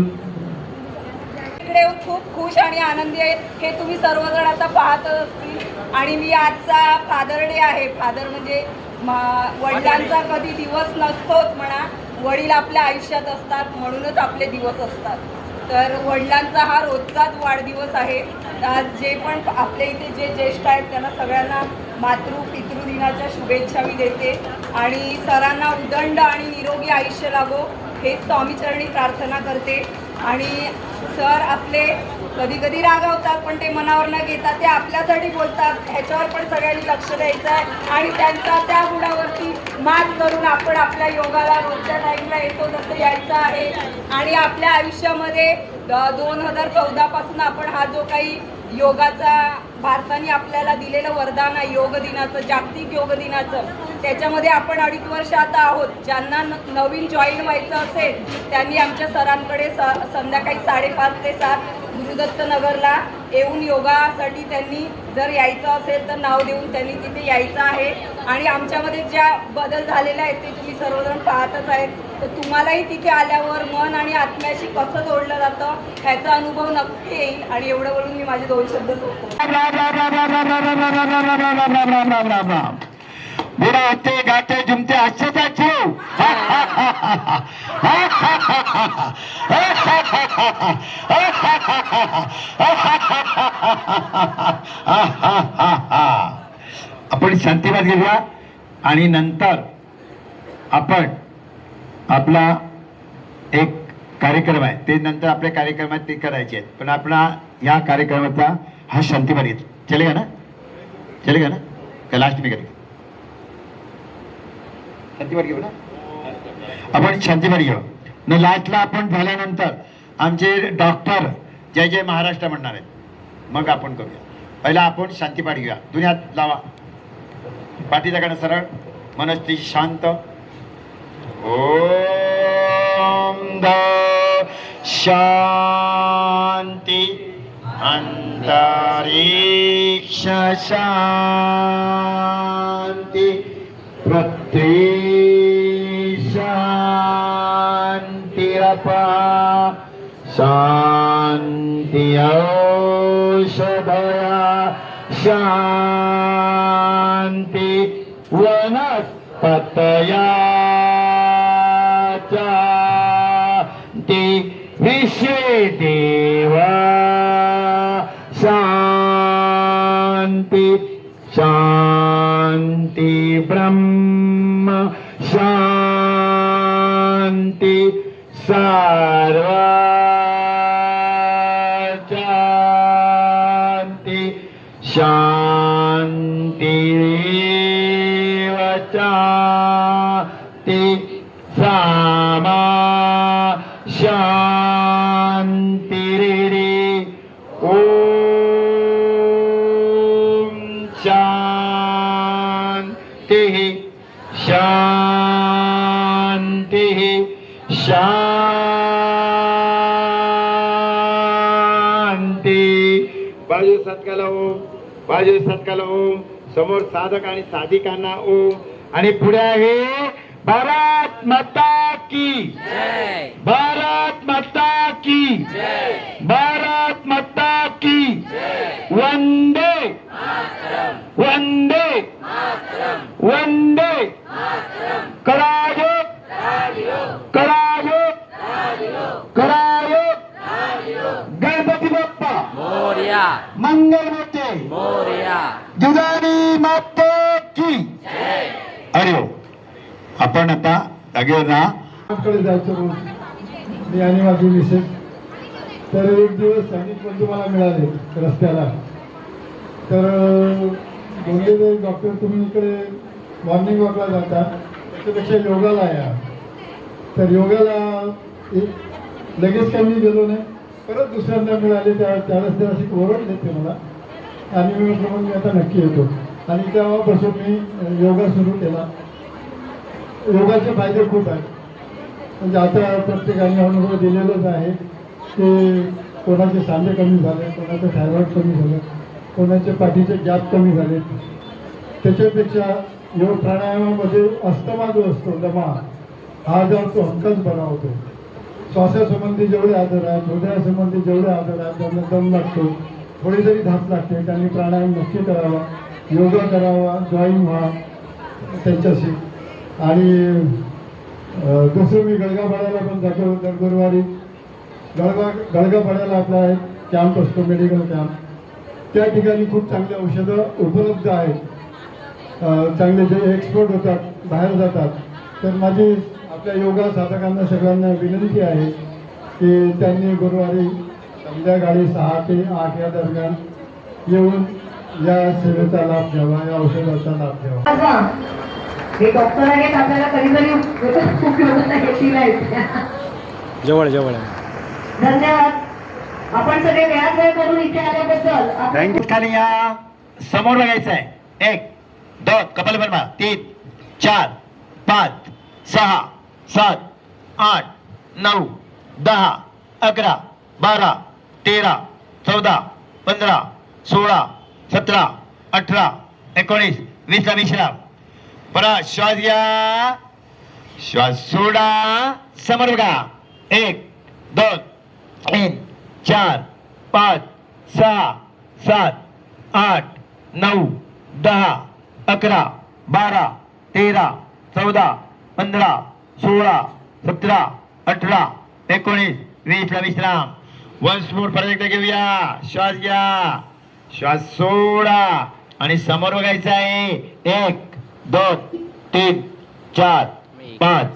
इकडे खूप खुश आणि आनंदी आहे हे तुम्ही सर्वजण आता पाहत असतील. आणि मी आजचा फादर डे आहे. फादर म्हणजे वडिलांचा कधी दिवस नसतोच म्हणा, वडील आपल्या आयुष्यात असतात म्हणूनच आपले दिवस असतात. तर वडिलांचा हा रोजचाच वाढदिवस आहे. आज जे पण आपल्या इथे जे ज्येष्ठ आहेत त्यांना सगळ्यांना पितृ दिनाच्या शुभेच्छा मी देते. आणि सरांना उदंड आणि निरोगी आयुष्य लाभो हेच स्वामीचरणी प्रार्थना करते. आणि सर आपले कधी कधी रागावतात, पण ते मनावर न घेता ते आपल्यासाठी बोलतात, ह्याच्यावर पण सगळ्यांनी लक्ष द्यायचं आहे. आणि त्यांचा त्या गुणावरती मात करून आपण आपल्या योगाला रोजच्या टाईमला येतो तसं यायचं आहे. आणि आपल्या आयुष्यामध्ये 2014 पासून आपण हा जो काही योगाचा भारताने आपल्याला दिलेलं वरदान आहे योग दिनाचं, जागतिक योग दिनाचं, त्याच्यामध्ये आपण 2.5 वर्ष आता आहोत. ज्यांना नवीन जॉईन व्हायचं असेल त्यांनी आमच्या सरांकडे संध्याकाळी 5:30 ते 7 गुरुदत्त नगरला येऊन योगासाठी त्यांनी जर यायचं असेल तर नाव देऊन त्यांनी तिथे यायचं आहे. आणि आमच्यामध्ये ज्या बदल झालेले आहेत ते तुम्ही सर्वजण पाहतच आहेत. तर तुम्हालाही तिथे आल्यावर मन आणि आत्म्याशी कसं जोडलं जातं ह्याचा अनुभव नक्की येईल. आणि एवढं बोलून मी माझे 2 शब्द सोडतो. बुरा होते गाते जुमते आजचा जीव. आपण शांतीवाद घेऊया आणि नंतर आपण आपला एक कार्यक्रम आहे ते नंतर आपल्या कार्यक्रमात ते करायचे आहेत. पण आपला या कार्यक्रमाचा हा शांतीवाद घेतो. चलेगा ना, चलेगा ना, का लास्ट मी करेल शांतीवाद घेऊ ना. आपण शांतीवाद घेऊ न लास्टला आपण झाल्यानंतर आमचे डॉक्टर जय जय महाराष्ट्र म्हणणार आहेत, मग आपण करूया. पहिला आपण शांतीपाठ घेऊया. दुनियात लावा पाठीचा कडे सरळ, मनस्थिती शांत. ओम द शांती अंतरिक्ष शांती पृथ्वी शांतिरपा शांति औषधया शांति वनस्पतया शांति विश्वे देवा शांति शांति ब्रह्म शांति सर्व शांति शांति शांति सामा शांति ओम शांति शांति शांति. बाजू सत्काला ओम, बाजू सत्काला ओम. समोर साधक आणि साधिकांना ओम. आणि पुढे आहे भारत भारत माता की भारत माता की भारत माता की वंदे वंदे वंदे करावे करावे करावे गणपती बाप्पा मोरया मंगल मूर्ती मोरया दुधारी माते की अरे हो. आपण आता जागेवर राहा. कडे जायचं म्हणून मी आणि माझी मिसेस तर एक दिवस सैनिक बंधू मला मिळाले रस्त्याला. तर बोलले डॉक्टर तुम्ही इकडे मॉर्निंग वॉकला जाता त्याच्यापेक्षा योगाला या. तर योगाला लगेच काही मी गेलो नाही. परत दुसऱ्यांदा मिळाले त्यावेळेस ते असे ओरडले ते मला आणि मी म्हटलं मग मी आता नक्की येतो. आणि तेव्हापासून मी योगा सुरू केला. योगाचे फायदे खूप आहेत. म्हणजे आता प्रत्येकाने अनुभव दिलेलाच आहे की कोणाचे सांधे कमी झाले, कोणाचं थायरॉइड कमी झालं, कोणाचे पाठीचे गॅप कमी झाले. त्याच्यापेक्षा योग प्राणायामामध्ये अस्थमा जो असतो दमा हा जो तो हमखास बरा होतो. श्वासासंबंधी जेवढे आजार आहेत, हृदयासंबंधी जेवढे आजार आहेत त्यांना दम लागतो, थोडी जरी धाप लागते, त्यांनी प्राणायाम नक्की करावा, योगा करावा, जॉईन व्हा त्यांच्याशी. आणि दुसरं मी गळगापाड्याला पण जातो दर गुरुवारी. गळगापाड्याला आपला एक कॅम्प असतो, मेडिकल कॅम्प. त्या ठिकाणी खूप चांगली औषधं उपलब्ध आहेत. चांगले जे एक्सपर्ट होतात बाहेर जातात. तर माझी आपल्या योगा साधकांना सगळ्यांना विनंती आहे की त्यांनी गुरुवारी संध्याकाळी 6 ते 8 या दरम्यान येऊन या सेवेचा लाभ घ्यावा, या औषधाचा लाभ घ्यावा. हे डॉक्टर आहेत आपल्याला कधीतरी उपयोगाला येतील आहेत. जवळ जवळ धन्यवाद. आपण सगळे वेळात वेळ करून इथे आल्याबद्दल खाली या. समोर बघायचं आहे. 1 2 कपाल बनवा. 3 4 5 6 7 8 9 10 11 12 13 14 15 16 17 18 19 20 ला विश्राम. परत श्वास घ्या, श्वास सोडा, समोर बघा. 1 2 3 4 5 6 7 8 9 10 11 12 13 14 15 16 17 18 19 20 ला विश्राम. वन्स मोर परत एकदा घेऊया. श्वास घ्या, श्वास सोडा आणि समोर बघायचं आहे. 1 2 3 4 5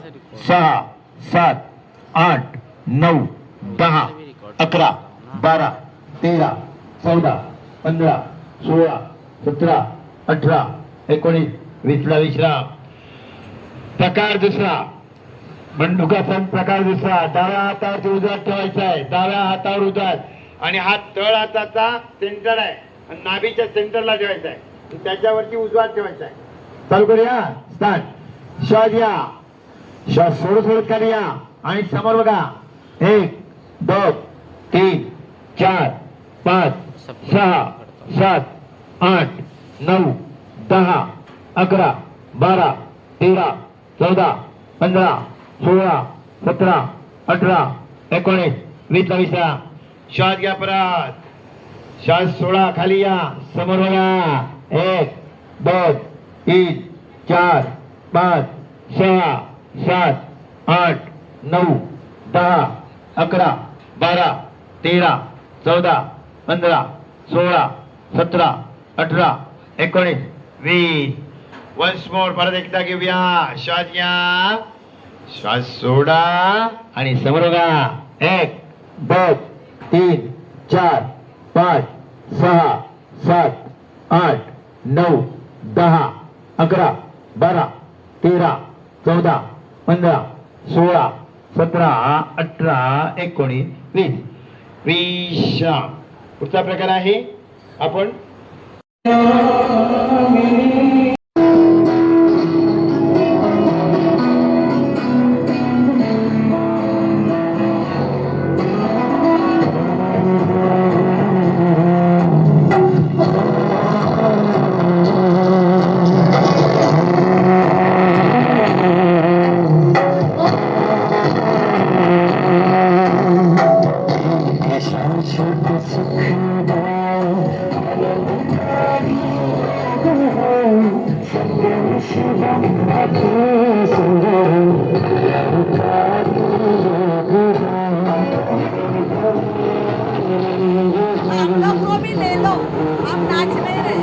6 7 8 9 10 11 12 13 14 15 16 17 18 19 20 ला विश्राम. प्रकार दुसरा, बंदुकाचा प्रकार दुसरा. डाव्या हातावरती उजवात ठेवायचा आहे, डाव्या हातावर उजवात. आणि हा तळ हाताचा सेंटर आहे आणि नाभीच्या सेंटरला ठेवायचा आहे, त्याच्यावरती उजवात ठेवायचा आहे. चालू करूया. स्टार्ट. श्वास घ्या, श्वास सोडत सोडत खाली या आणि समोर बघा. 1 2 3 4 5 6 7 8 9 10 11 12 13 14 15 16 17 18 19 20 ला विश्राम. श्वास घ्या. परत श्वास सोडा, खाली या, समोर बघा. 1 2 3 4 5 6 7 8 9 10 11 12 13 14 15 16 17 18 19 20. वन्स मोर परत एकदा घेऊया. श्वास घ्या, श्वास सोडा आणि समोर बघा. 1 2 3 4 5 6 7 8 9 10 11 12 13 14 15 16 17 18 19 20. विश्राम. पुढचा प्रकार आहे आपण ही ले लो, हम नाच नहीं रहे।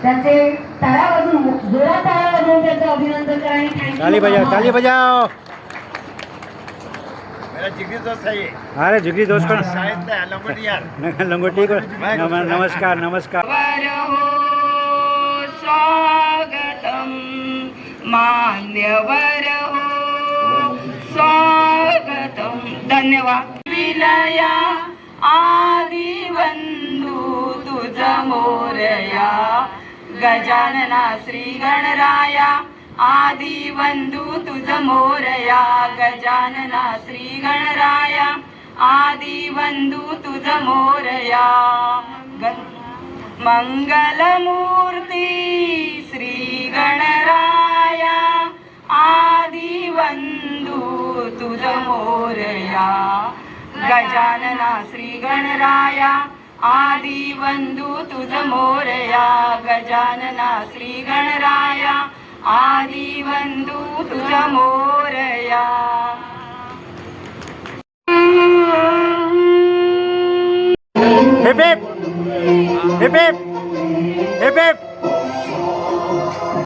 त्यांचे टाळ्या वाजून जोरात टाळ्या वाजवून त्यांचं अभिनंदन करा आणि thank you ताली बजाओ, म्हणा. ताली बजाओ. मेरा जिगरी दोस्त है ये अरे जिगरी दोस्त कोण? शायद नहीं लंगोटी यार लंगोटी कोण? नमस्कार नमस्कार. स्वागतम मान्यवर हो स्वागतम. धन्यवाद. विलया आदि बंधू तुझ मोरया गजानना श्री गणराया आदि बंधू तुझ मोरया गजानना श्री गणराया आदि बंधू तुझ मोरया. मंगलमूर्ती श्री गणराया आदि बंधू तुझ मोरया गजानना श्री गणराया आदि बंधू तुझ मोरया गजानना श्री गणराया आदि बंधू तुझ Morya. Heap heap heap heap heap heap.